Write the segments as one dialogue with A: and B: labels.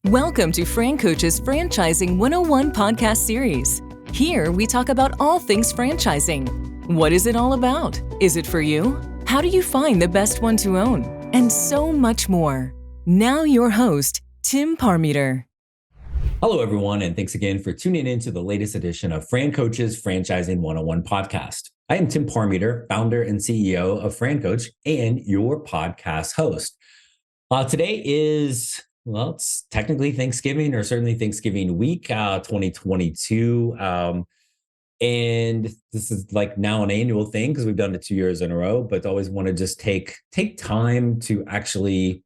A: Welcome to FranCoach's Franchising 101 podcast series. Here we talk about all things franchising. What is it all about? Is it for you? How do you find the best one to own? And so much more. Now your host, Tim Parmeter.
B: Hello, everyone, and thanks again for tuning in to the latest edition of FranCoach's Franchising 101 podcast. I am Tim Parmeter, founder and CEO of FranCoach and your podcast host. Today is, well, it's technically Thanksgiving, or certainly Thanksgiving week 2022. And this is like now an annual thing because we've done it 2 years in a row, but always want to just take time to actually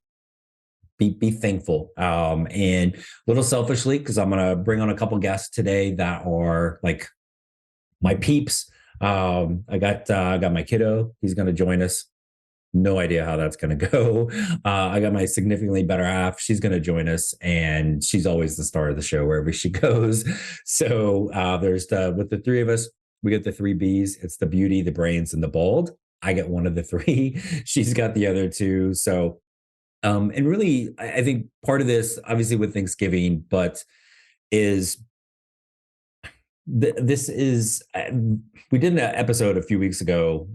B: be thankful. And a little selfishly, because I'm going to bring on a couple guests today that are like my peeps. I got my kiddo. He's going to join us. No idea how that's going to go. I got my significantly better half. She's going to join us, and she's always the star of the show wherever she goes. So there's with the three of us, we get the three Bs. It's the beauty, the brains, and the bold. I get one of the three. She's got the other two. So, and really, I think part of this, obviously with Thanksgiving, but is this is, we did an episode a few weeks ago,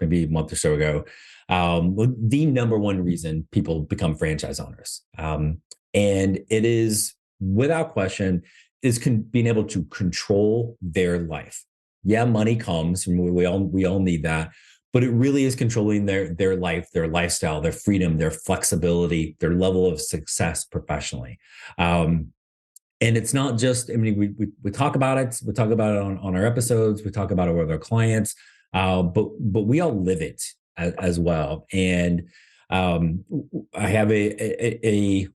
B: maybe a month or so ago, the number one reason people become franchise owners. And it is, without question, is being able to control their life. Yeah, money comes, and we all need that, but it really is controlling their life, their lifestyle, their freedom, their flexibility, their level of success professionally. And it's not just, I mean, we talk about it. We talk about it on our episodes. We talk about it with our clients, but we all live it as well. And I have a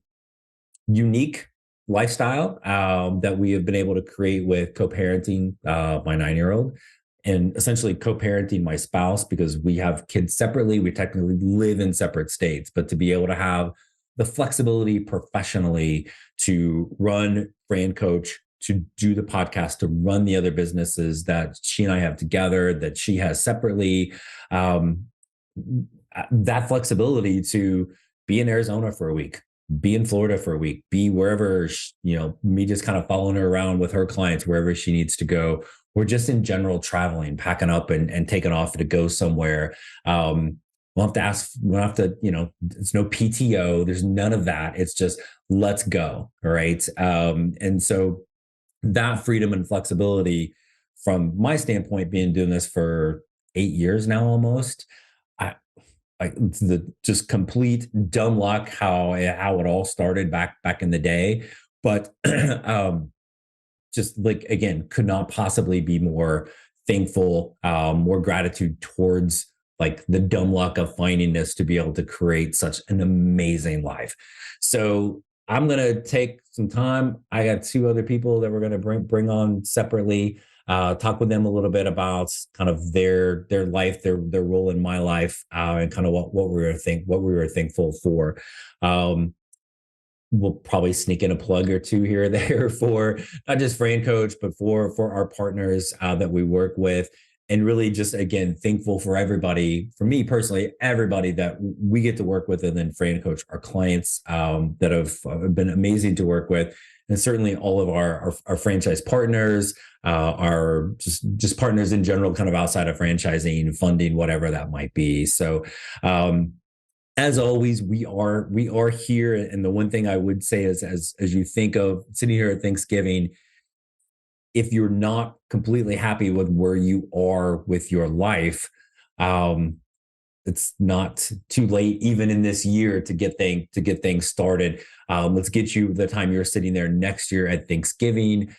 B: unique lifestyle that we have been able to create with co-parenting my 9-year-old, and essentially co-parenting my spouse, because we have kids separately. We technically live in separate states, but to be able to have the flexibility professionally to run FranCoach, to do the podcast, to run the other businesses that she and I have together, that she has separately, that flexibility to be in Arizona for a week, be in Florida for a week, be wherever, me just kind of following her around with her clients, wherever she needs to go, or just in general traveling, packing up and taking off to go somewhere. We'll have to ask, there's no PTO, there's none of that. It's just, let's go. All right. And so that freedom and flexibility, from my standpoint, being doing this for 8 years now, almost, the just complete dumb luck, how it all started back in the day. But just like, again, could not possibly be more thankful, more gratitude towards like the dumb luck of finding this to be able to create such an amazing life. So I'm going to take some time. I got two other people that we're going to bring on separately, talk with them a little bit about kind of their life, their role in my life, and kind of what we were thankful for. We'll probably sneak in a plug or two here or there for not just FranCoach, but for our partners that we work with. And really just, again, thankful for everybody, for me personally, everybody that we get to work with, and then FranCoach, our clients that have been amazing to work with. And certainly all of our franchise partners, our just partners in general, kind of outside of franchising, funding, whatever that might be. So as always, we are here. And the one thing I would say is, as you think of sitting here at Thanksgiving, if you're not completely happy with where you are with your life, it's not too late, even in this year, to get things started. Let's get you the time you're sitting there next year at Thanksgiving.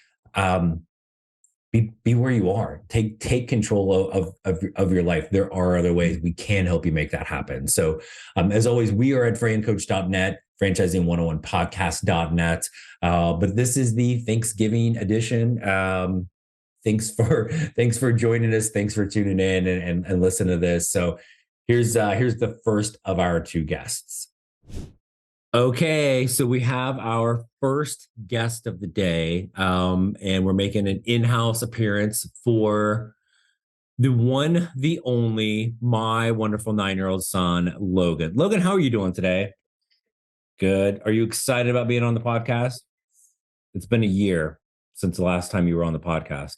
B: Be where you are. Take control of your life. There are other ways we can help you make that happen. So as always, we are at francoach.net, franchising101podcast.net. But this is the Thanksgiving edition. Thanks for joining us. Thanks for tuning in and listening to this. So here's the first of our two guests. Okay, so we have our first guest of the day, and we're making an in-house appearance for the one, the only, my wonderful 9-year-old son, Logan. Logan, how are you doing today? Good. Are you excited about being on the podcast? It's been a year since the last time you were on the podcast.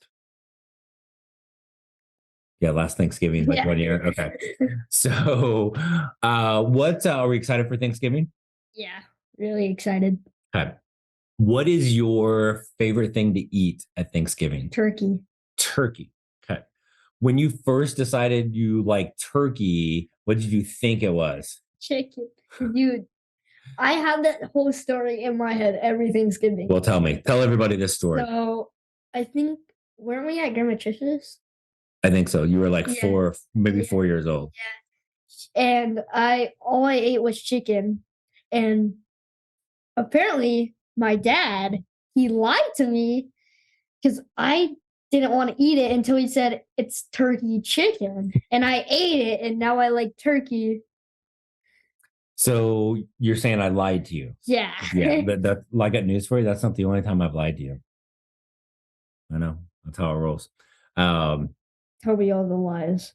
B: Yeah, last Thanksgiving, like 1 year. Okay. So, what are we excited for Thanksgiving?
C: Yeah, really excited.
B: Okay. What is your favorite thing to eat at Thanksgiving?
C: Turkey.
B: Turkey. Okay. When you first decided you like turkey, what did you think it was?
C: Chicken. Dude, I have that whole story in my head every Thanksgiving.
B: Well, tell me. Tell everybody this story.
C: So I think, weren't we at Grandma Trish's?
B: I think so. You were like
C: Yeah.
B: 4, maybe 4 years old.
C: Yeah. And all I ate was chicken. And apparently my dad, he lied to me because I didn't want to eat it until he said it's turkey chicken. And I ate it, and now I like turkey.
B: So you're saying I lied to you?
C: Yeah.
B: Yeah, but I got news for you. That's not the only time I've lied to you. I know. That's how it rolls.
C: Tell me all the lies.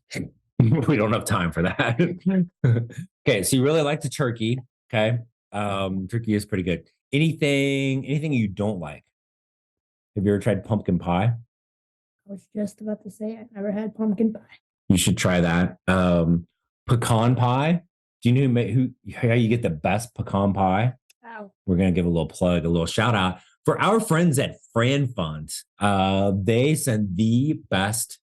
B: We don't have time for that. Okay, so you really like the turkey. Okay. Turkey is pretty good. Anything you don't like? Have you ever tried pumpkin pie?
C: I was just about to say I never had pumpkin pie.
B: You should try that. Pecan pie. Do you know how you get the best pecan pie?
C: Wow.
B: We're gonna give a little plug, a little shout out for our friends at FranCoach. They send the best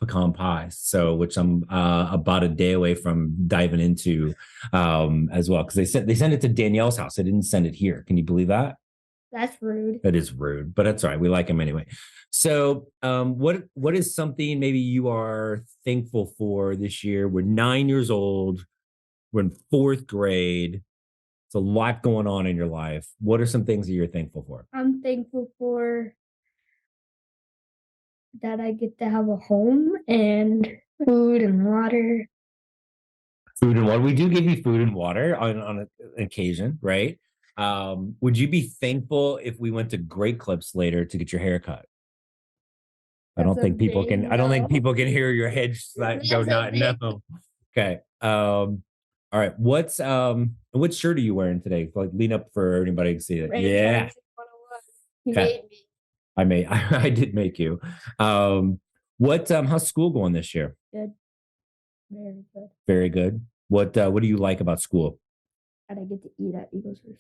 B: pecan pies, so which I'm about a day away from diving into as well, because they sent it to Danielle's house. They didn't send it here. Can you believe that?
C: That's rude.
B: That is rude, but that's all right. We like them anyway. So, what is something maybe you are thankful for this year? We're 9 years old. We're in 4th grade. It's a lot going on in your life. What are some things that you're thankful for?
C: I'm thankful for that I get to have a home and food and water.
B: Food and water. We do give you food and water on an occasion, right? Would you be thankful if we went to Great Clips later to get your hair cut? I don't think people can hear your head go not no. Okay. All right. What shirt are you wearing today? Like lean up for everybody to see it. Yeah.
C: You
B: Okay.
C: made me.
B: I did make you. How's school going this year?
C: Good. Very good.
B: Very good. What do you like about school?
C: That I get to eat at Eagles Roost.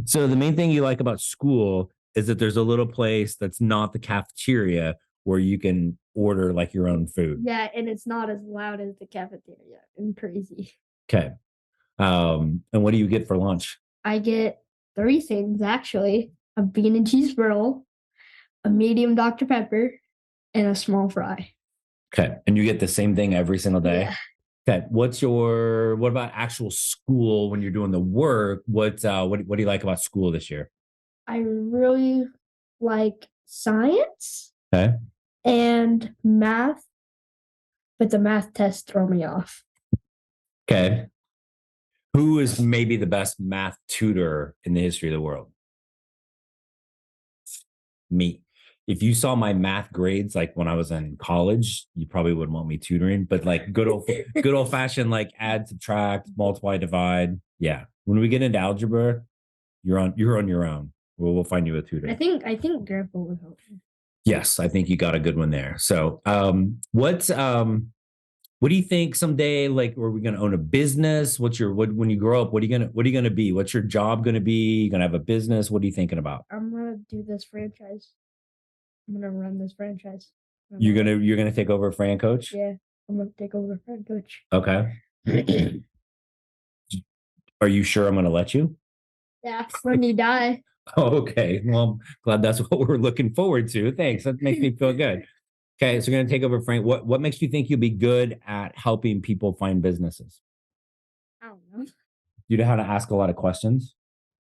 B: So the main thing you like about school is that there's a little place that's not the cafeteria where you can order like your own food.
C: Yeah, and it's not as loud as the cafeteria. I'm crazy.
B: Okay. And what do you get for lunch?
C: I get 3 things actually: a bean and cheese roll, a medium Dr. Pepper, and a small fry.
B: Okay. And you get the same thing every single day?
C: Yeah.
B: Okay. What about actual school when you're doing the work? What do you like about school this year?
C: I really like science.
B: Okay.
C: And math, but the math tests throw me off.
B: Okay. Who is maybe the best math tutor in the history of the world? Me. If you saw my math grades like when I was in college, you probably wouldn't want me tutoring, but like good old fashioned like add, subtract, multiply, divide. Yeah. When we get into algebra, you're on your own. We'll find you a tutor.
C: I think Grandpa would help me.
B: Yes, I think you got a good one there. So what do you think someday, like, are we gonna own a business? When you grow up, what are you gonna be? What's your job gonna be? You gonna have a business? What are you thinking about?
C: I'm gonna do this franchise. I'm gonna run this franchise.
B: You're gonna take over FranCoach?
C: Yeah, I'm gonna take over FranCoach.
B: Okay. Are you sure I'm gonna let you?
C: Yeah, when you die.
B: Oh, okay. Well, I'm glad that's what we're looking forward to. Thanks. That makes me feel good. Okay, so you're gonna take over Frank. What makes you think you'll be good at helping people find businesses?
C: I don't know.
B: You know how to ask a lot of questions?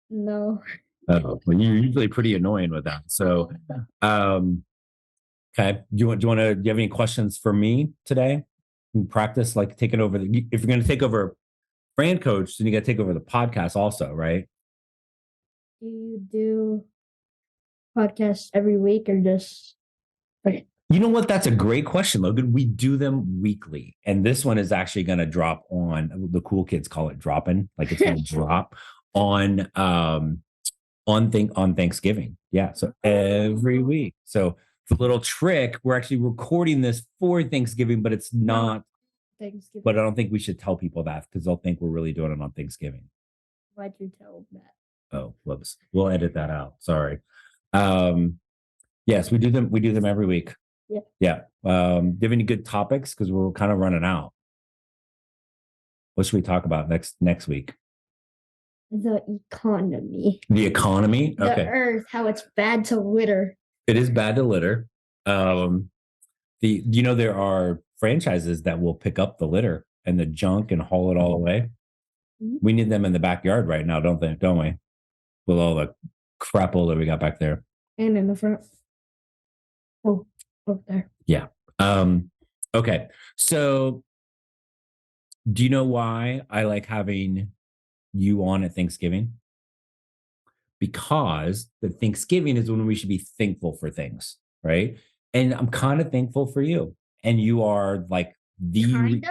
C: No.
B: Oh, well, you're usually pretty annoying with that. So, okay. Do you have any questions for me today? Practice like taking over. If you're going to take over FranCoach, then you got to take over the podcast also, right?
C: Do you do podcasts every week or just? Okay.
B: You know what? That's a great question, Logan. We do them weekly. And this one is actually going to drop on, the cool kids call it dropping, like it's going to drop on on Thanksgiving. Yeah. So every week. So the little trick, we're actually recording this for Thanksgiving, but it's not
C: Thanksgiving.
B: But I don't think we should tell people that because they'll think we're really doing it on Thanksgiving.
C: Why'd you tell them that?
B: Oh, whoops. We'll edit that out. Sorry. Yes, we do them every week.
C: Yeah.
B: Yeah. Do you have any good topics? Because we're kind of running out. What should we talk about next week?
C: The economy.
B: The economy? Okay.
C: The earth, how it's bad to litter.
B: It is bad to litter. There are franchises that will pick up the litter and the junk and haul it all away. Mm-hmm. We need them in the backyard right now, don't we? With all the crapple that we got back there.
C: And in the front. Oh, over there.
B: Yeah. Okay. So do you know why I like having you on at Thanksgiving? Because the Thanksgiving is when we should be thankful for things, right? And I'm kind of thankful for you. And you are like
C: kind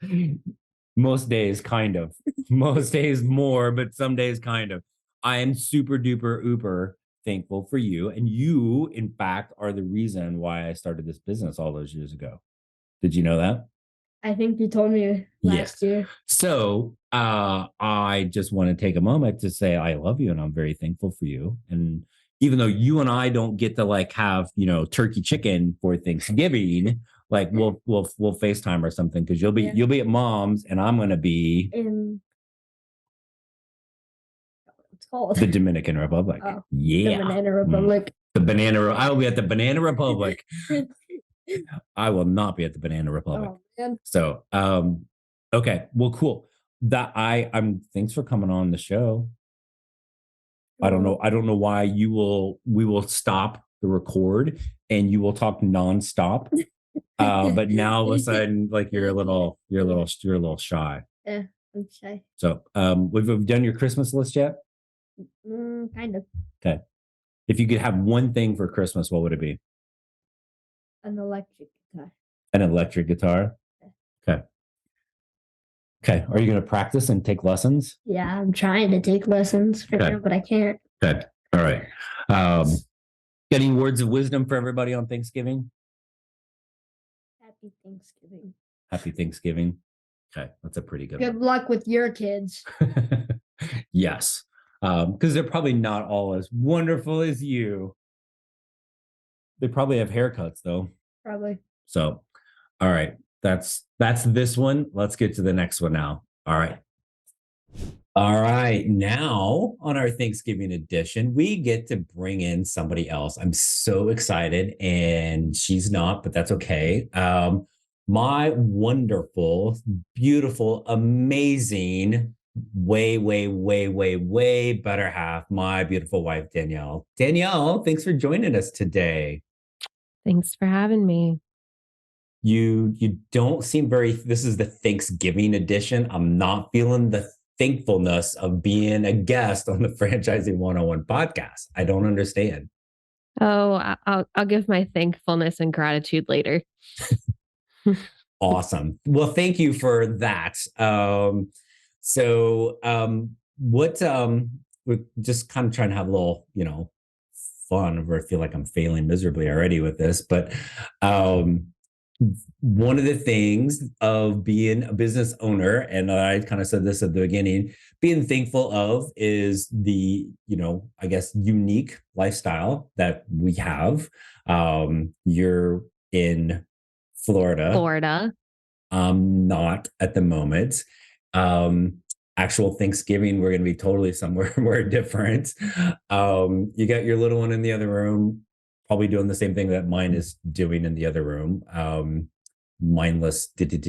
B: of? Most days, kind of. Most days more, but some days kind of. I am super duper uber thankful for you. And you, in fact, are the reason why I started this business all those years ago. Did you know that?
C: I think you told me last year.
B: So I just want to take a moment to say I love you and I'm very thankful for you. And even though you and I don't get to like have, turkey chicken for Thanksgiving, like we'll FaceTime or something because you'll be at mom's and I'm gonna be
C: in what's called
B: the Dominican Republic.
C: Oh,
B: yeah.
C: The Banana Republic.
B: I will be at the Banana Republic. I will not be at the Banana Republic.
C: Oh, man.
B: So okay. Well, cool. I'm thanks for coming on the show. I don't know why we will stop the record and you will talk nonstop. But now all of a sudden, like you're a little shy.
C: Yeah, I'm shy.
B: So we've done your Christmas list yet?
C: Kind of.
B: Okay. If you could have one thing for Christmas, what would it be?
C: An electric guitar.
B: An electric guitar? Okay. Okay. Are you going to practice and take lessons?
C: Yeah, I'm trying to take lessons right now, but I can't.
B: Okay. All right. Any words of wisdom for everybody on Thanksgiving?
C: Happy Thanksgiving.
B: Happy Thanksgiving. Okay. That's a pretty good one.
C: Good luck with your kids.
B: Yes. Because they're probably not all as wonderful as you. They probably have haircuts though.
C: Probably.
B: So, all right. That's this one. Let's get to the next one now. All right. All right. Now on our Thanksgiving edition, we get to bring in somebody else. I'm so excited and she's not, but that's okay. My wonderful, beautiful, amazing, way better half, my beautiful wife, Danielle. Danielle, thanks for joining us today.
D: Thanks for having me.
B: You don't seem this is the Thanksgiving edition. I'm not feeling the thankfulness of being a guest on the Franchising 101 podcast. I don't understand.
D: Oh, I'll give my thankfulness and gratitude later.
B: Awesome. Well, thank you for that. We're just kind of trying to have a little, fun, or I feel like I'm failing miserably already with this, but one of the things of being a business owner, and I kind of said this at the beginning, being thankful of is the, I guess, unique lifestyle that we have. You're in Florida. Not at the moment. Actual Thanksgiving, we're going to be totally somewhere more different. You got your little one in the other room, probably doing the same thing that mine is doing in the other room. Mindless. So
D: this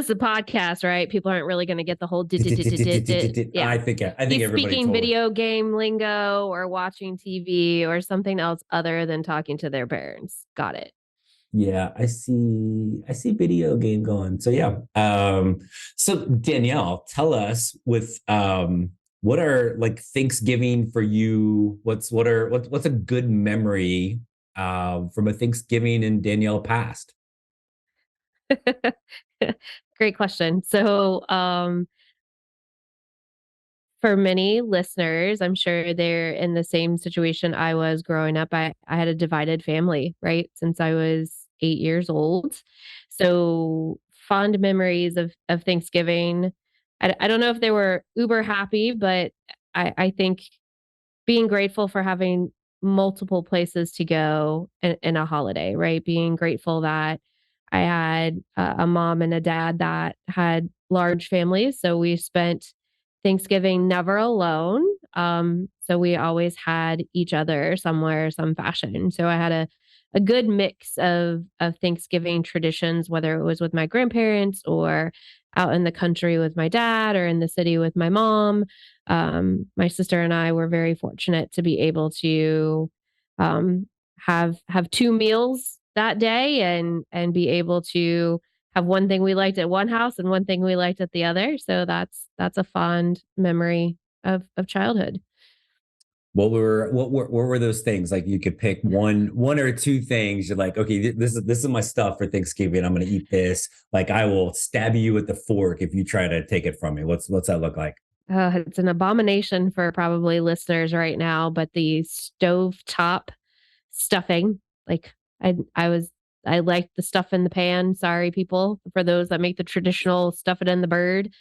D: is a podcast, right? People aren't really going to get the whole
B: yeah. I think
D: He's
B: everybody
D: speaking video game lingo or watching TV or something else other than talking to their parents. Got it.
B: Yeah, I see video game going. So yeah. So Danielle, tell us with what are like Thanksgiving for you? What's a good memory from a Thanksgiving in Danielle past?
D: Great question. So, for many listeners, I'm sure they're in the same situation I was growing up. I had a divided family, right? Since I was 8 years old. So fond memories of Thanksgiving. I don't know if they were uber happy, but I think being grateful for having multiple places to go in a holiday, right? Being grateful that I had a mom and a dad that had large families. So we spent Thanksgiving never alone. So we always had each other somewhere, some fashion. So I had a good mix of Thanksgiving traditions, whether it was with my grandparents or out in the country with my dad or in the city with my mom. My sister and I were very fortunate to be able to um, have two meals that day and be able to have one thing we liked at one house and one thing we liked at the other. So that's a fond memory of childhood.
B: What were those things? Like you could pick one or two things. You're like, okay, this is my stuff for Thanksgiving. I'm going to eat this. Like I will stab you with the fork if you try to take it from me. What's that look like?
D: It's an abomination for probably listeners right now, but the stovetop stuffing, like I liked the stuff in the pan. Sorry, people, for those that make the traditional stuff it in the bird.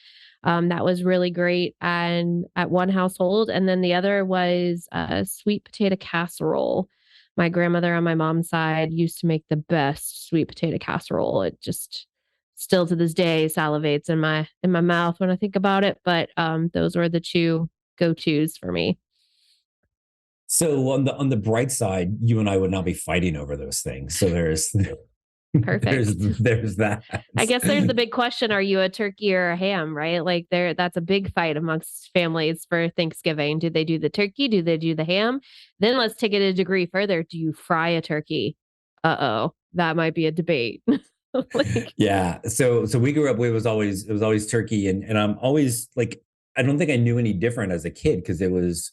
D: That was really great and at one household. And then the other was a sweet potato casserole. My grandmother on my mom's side used to make the best sweet potato casserole. It just still to this day salivates in my mouth when I think about it. But those were the two go-tos for me.
B: So on the bright side, you and I would not be fighting over those things. So there's
D: Perfect.
B: there's that.
D: I guess there's the big question, are you a turkey or a ham, right? Like that's a big fight amongst families for Thanksgiving. Do they do the turkey? Do they do the ham? Then let's take it a degree further. Do you fry a turkey? Uh-oh, that might be a debate. Like,
B: Yeah. So we grew up. It was always turkey, and I'm always like I don't think I knew any different as a kid because it was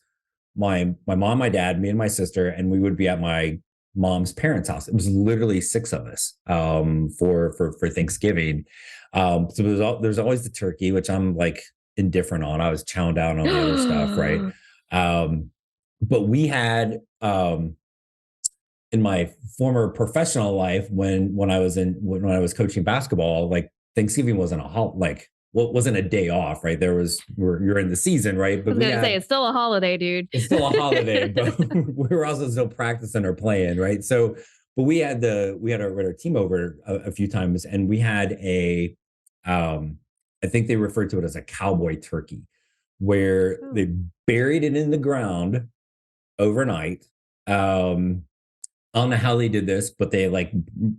B: my mom, my dad, me, and my sister, and we would be at my mom's parents' house. It was literally six of us for Thanksgiving. So there's always the turkey, which I'm like indifferent on. I was chowing down on the other stuff, right? Um, but we had in my former professional life when I was coaching basketball, like Thanksgiving wasn't wasn't a day off, right? You're in the season, right?
D: I
B: But
D: was gonna say it's still a holiday, dude.
B: it's still a holiday, but we were also still practicing or playing, right? So, but we had our team over a few times, and we had I think they referred to it as a cowboy turkey, where
D: Oh.
B: they buried it in the ground overnight. I don't know how they did this, but they like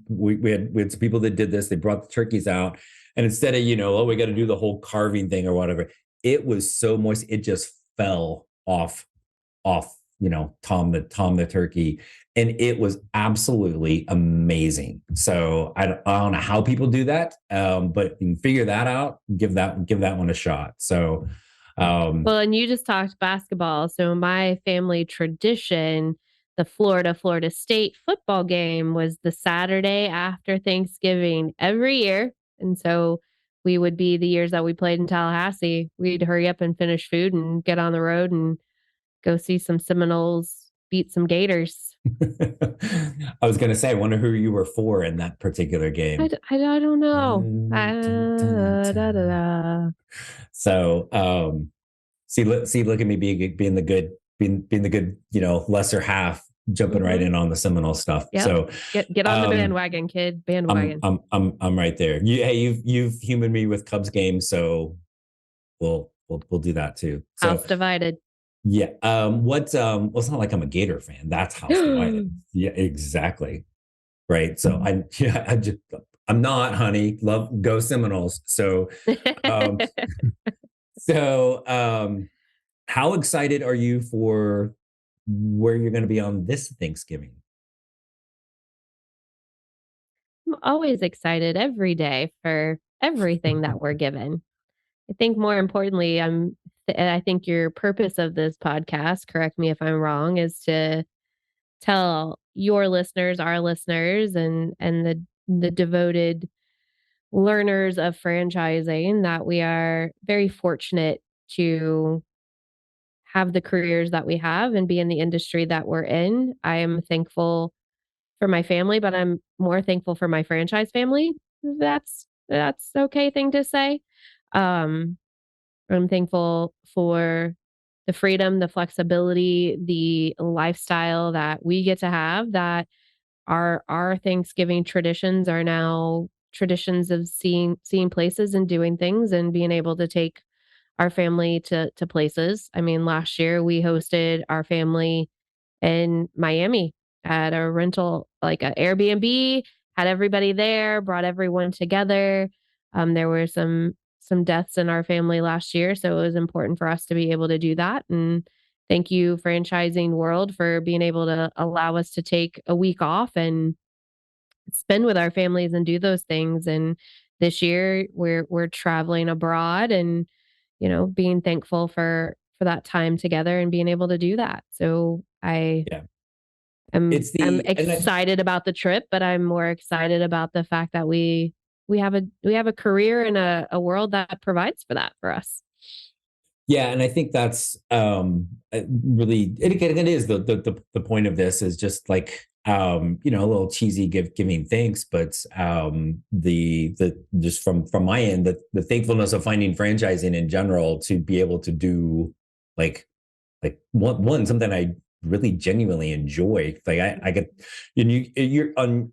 B: we had some people that did this. They brought the turkeys out, and instead of oh we got to do the whole carving thing or whatever, it was so moist it just fell off Tom the turkey, and it was absolutely amazing. So I don't know how people do that, but if you can figure that out, give that one a shot. So
D: Well, and you just talked basketball. So my family tradition, the Florida State football game was the Saturday after Thanksgiving every year. And so we would be the years that we played in Tallahassee, we'd hurry up and finish food and get on the road and go see some Seminoles beat some Gators.
B: I was going to say, I wonder who you were for in that particular game.
D: I don't know. Da, da,
B: Dun.
D: da.
B: So, look at me being the good, being the good, lesser half, jumping right
D: Mhm.
B: in on the Seminole stuff.
D: Yep.
B: So,
D: Get on the bandwagon, kid. Bandwagon.
B: I'm right there. You've humored me with Cubs games, so we'll do that too. So,
D: House divided.
B: yeah. Well, it's not like I'm a Gator fan. That's house divided. Yeah, exactly. Right. So I'm not, honey. Love go Seminoles. Um, so how excited are you for where you're going to be on this Thanksgiving?
D: I'm always excited every day for everything that we're given. I think more importantly, I think your purpose of this podcast, correct me if I'm wrong, is to tell your listeners, our listeners, and the devoted learners of franchising that we are very fortunate to have the careers that we have and be in the industry that we're in. I am thankful for my family, but I'm more thankful for my franchise family. That's okay thing to say. Um, I'm thankful for the freedom, the flexibility, the lifestyle that we get to have, that our Thanksgiving traditions are now traditions of seeing places and doing things and being able to take our family to places. I mean, last year we hosted our family in Miami at a rental, like a Airbnb, had everybody there, brought everyone together. There were some deaths in our family last year, so it was important for us to be able to do that. And thank you, franchising world, for being able to allow us to take a week off and spend with our families and do those things. And this year we're traveling abroad and, being thankful for that time together and being able to do that. So
B: Yeah.
D: I'm
B: And I,
D: excited about the trip, but I'm more excited about the fact that we have a career in a world that provides for that for us.
B: yeah, and I think that's really it is the point of this is just like a little cheesy giving thanks, but the just from my end, the thankfulness of finding franchising in general to be able to do like one something I really genuinely enjoy. Like I get, and you're on,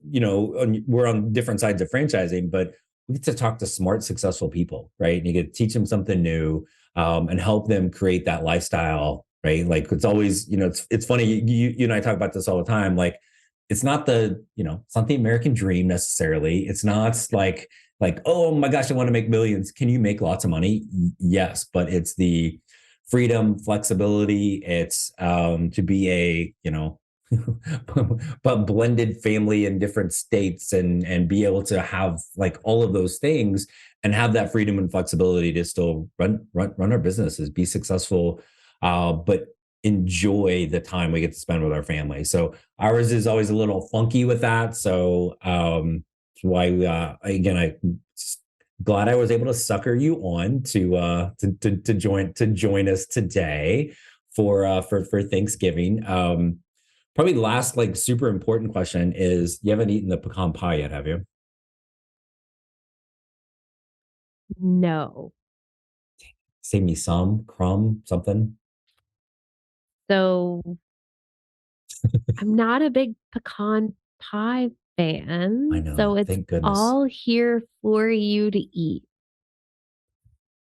B: we're on different sides of franchising, but we get to talk to smart, successful people, right? And you get to teach them something new, and help them create that lifestyle, right? Like it's always, it's funny. You and I talk about this all the time. Like it's not it's not the American dream necessarily. It's not like, oh my gosh, I want to make millions. Can you make lots of money? Yes, but it's the freedom, flexibility. It's to be a but blended family in different states and be able to have like all of those things and have that freedom and flexibility to still run our businesses, be successful, but enjoy the time we get to spend with our family. So ours is always a little funky with that. So that's why again, I glad I was able to sucker you on to join us today for Thanksgiving. Probably last like super important question is you haven't eaten the pecan pie yet, have you?
D: No.
B: Save me some crumb, something.
D: So I'm not a big pecan pie
B: I
D: fan,
B: know.
D: so it's
B: Thank goodness.
D: all here for you to eat.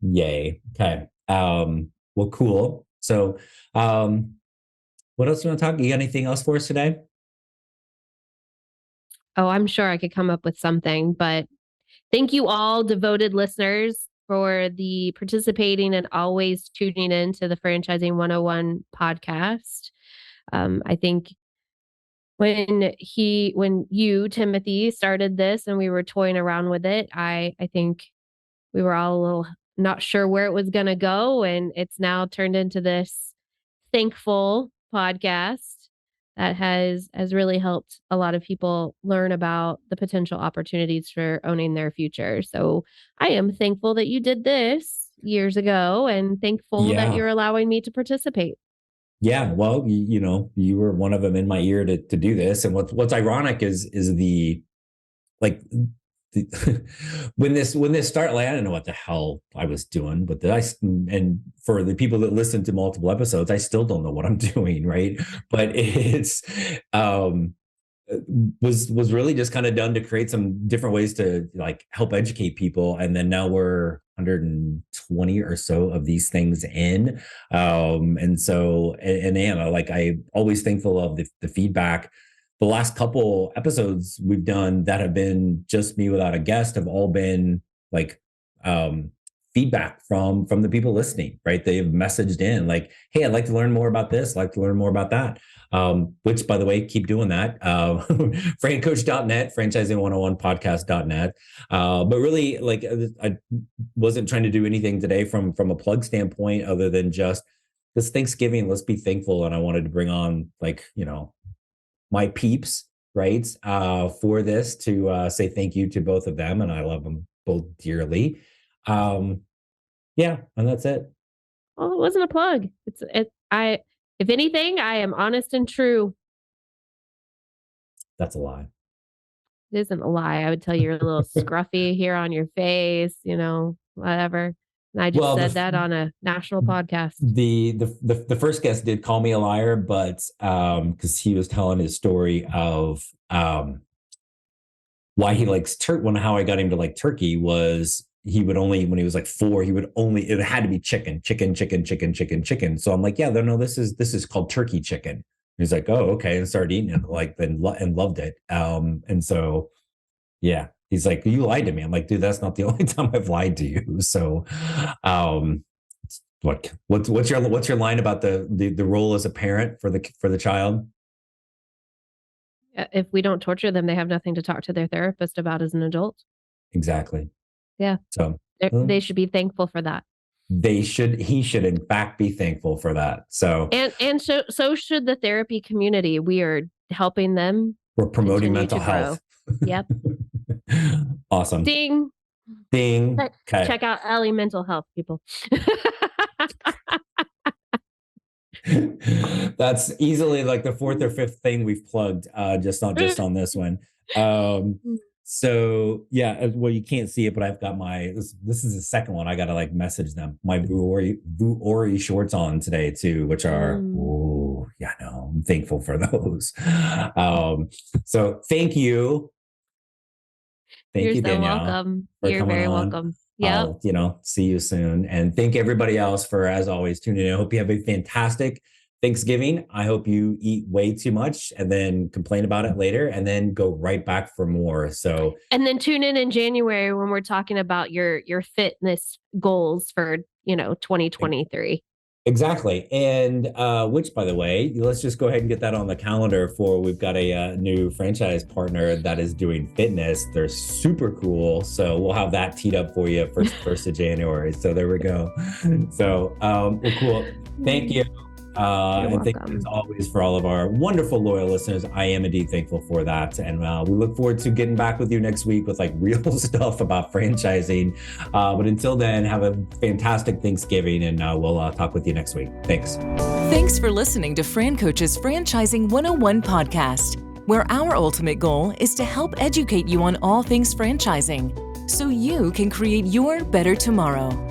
B: Yay. Okay. Well, cool. So what else do you want to talk? You got anything else for us today?
D: Oh, I'm sure I could come up with something, but thank you all devoted listeners for the participating and always tuning in to the Franchising 101 podcast. I think when you, Timothy, started this and we were toying around with it, I think we were all a little not sure where it was going to go. And it's now turned into this thankful podcast that has really helped a lot of people learn about the potential opportunities for owning their future. So I am thankful that you did this years ago and thankful that
B: Yeah.
D: you're allowing me to participate.
B: Yeah, well, you were one of them in my ear to do this, and what's ironic is the like the, when this started, like I don't know what the hell I was doing, but and for the people that listen to multiple episodes, I still don't know what I'm doing, right? But it's um was really just kind of done to create some different ways to like help educate people, and then now we're 120 or so of these things in, and so and Anna, like I always thankful of the feedback. The last couple episodes we've done that have been just me without a guest have all been like feedback from the people listening, right? They've messaged in like, hey, I'd like to learn more about this, I'd like to learn more about that. Which, by the way, keep doing that. FranCoach.net, franchising101podcast.net. But really, like, I wasn't trying to do anything today from a plug standpoint other than just this Thanksgiving, let's be thankful. And I wanted to bring on, like, my peeps, right, for this to say thank you to both of them. And I love them both dearly. Yeah, and that's it.
D: Well, it wasn't a plug. If anything, I am honest and true.
B: That's a lie.
D: It isn't a lie. I would tell you're a little scruffy here on your face, whatever. And I just said that on a national podcast.
B: The first guest did call me a liar, but because he was telling his story of why he likes how I got him to like turkey was he would only, when he was like 4, it had to be chicken. So I'm like, yeah, no, this is called turkey chicken. He's like, oh, okay, and started eating it and loved it. And so, yeah, he's like, you lied to me. I'm like, dude, that's not the only time I've lied to you. So, what's your line about the role as a parent for the child?
D: If we don't torture them, they have nothing to talk to their therapist about as an adult.
B: Exactly.
D: Yeah.
B: So
D: they should be thankful for that.
B: He should in fact be thankful for that. So
D: so should the therapy community. We are helping them.
B: We're promoting mental health.
D: Yep.
B: Awesome.
D: Ding.
B: Okay.
D: Check out Ellie Mental Health, people.
B: That's easily like the 4th or 5th thing we've plugged, just on this one. So yeah, well, you can't see it, but I've got this is the second one. I got to like message them my Vuori shorts on today too, which are, I'm thankful for those. So thank you.
D: You're
B: you, Danielle.
D: So welcome. You're very welcome. Yeah.
B: I'll, see you soon. And thank everybody else for, as always, tuning in. I hope you have a fantastic Thanksgiving. I hope you eat way too much and then complain about it later and then go right back for more. So,
D: and then tune in January when we're talking about your fitness goals for, 2023.
B: Exactly. And which, by the way, let's just go ahead and get that on the calendar for, we've got a new franchise partner that is doing fitness. They're super cool. So we'll have that teed up for you first of January. So there we go. So well, cool. Thank you. And thank you as always for all of our wonderful loyal listeners. I am indeed thankful for that. And we look forward to getting back with you next week with like real stuff about franchising. But until then, have a fantastic Thanksgiving and we'll talk with you next week. Thanks.
A: Thanks for listening to FranCoach's Franchising 101 podcast, where our ultimate goal is to help educate you on all things franchising so you can create your better tomorrow.